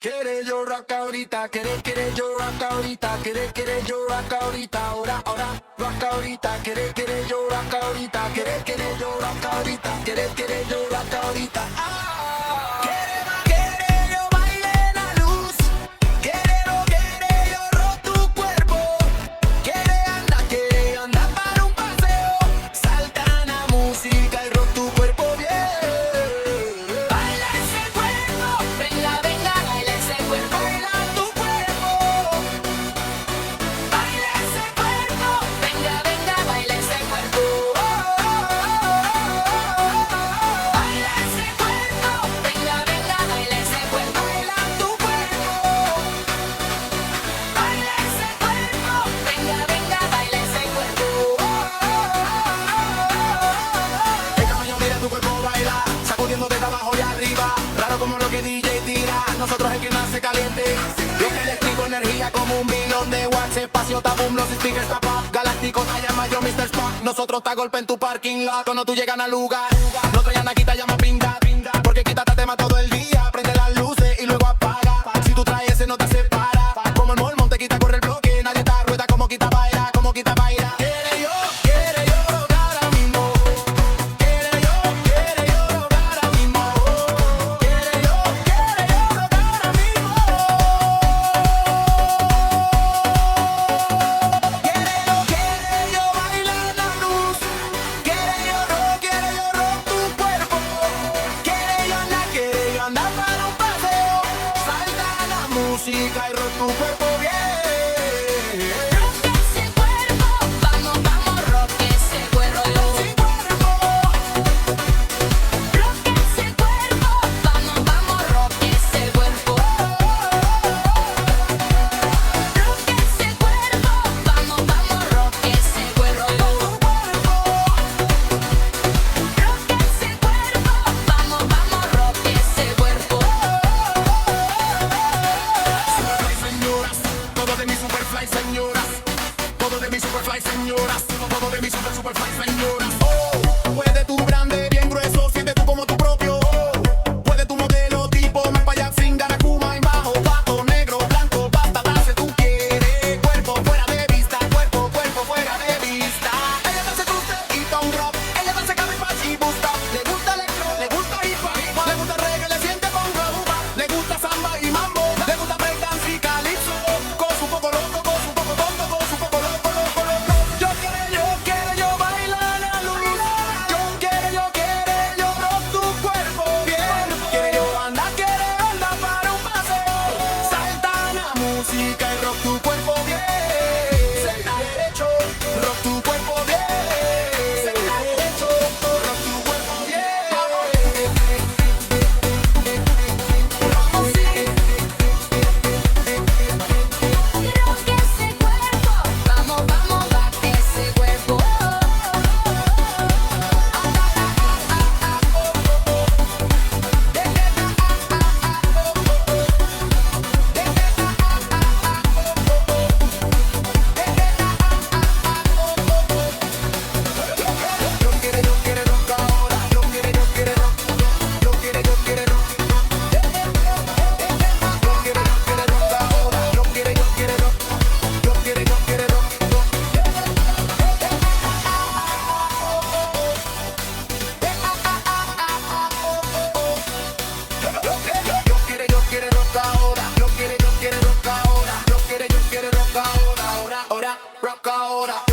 Quiere yo rock ahorita, quiere yo rock ahorita, quiere yo rock ahorita, ahora, rock ahorita, quiere yo rock ahorita, quiere yo rock ahorita, quiere yo rock ahorita. Quiere yo baile en la luz, quiere yo rock tu cuerpo, quiere andar para un paseo, salta la música y rock tu cuerpo bien. De abajo y arriba, raro como lo que DJ tira. Nosotros es que nace caliente. Lo que le explico, energía como un billón de watts. Espacio tabum, los speakers tap up. Galáctico, talla mayor, Mr. Spock. Nosotros está golpe en tu parking lot. Cuando tú llegas al lugar, no traían aquí, te llama pinga. Porque quítate tema todo el día. Prende las luces y luego apaga. Si tú traes ese no te separa. Como el mormón te quita, corre el bloque. Nadie te rueda como quita baila, como quita baila. Quiere yo rogar ahora mismo. Quiere yo rogar ahora mismo. Quiere yo rogar ahora mismo. Quiere yo bailar la luz. Quiere yo rock tu cuerpo. Quiere yo andar para un paseo. Salta la música y rock tu cuerpo bien. Señoras, todo de mi superfly, señoras, todo de mi superfly, señoras. Oh, puede tu grande, bien grueso, siente tú como tu propio. Puede tu modelo tipo más para allá, sin Kuma y bajo, pato negro, blanco, basta, darse tú quieres. Cuerpo fuera de vista, cuerpo fuera de vista. Ella te hace cruce y ton rock, ella te hace cabify y busta. Le gusta electro, le gusta hip hop, le gusta reggae, le siente con rumba, le gusta samba y mambo, le gusta breakdance y calypso, con su poco loco. Música y rock tu cuerpo bien. Senta derecho, rock tu cuerpo bien. Senta derecho, rock tu cuerpo bien. Rock ese cuerpo, vamos, bate ese cuerpo. Rock ahora.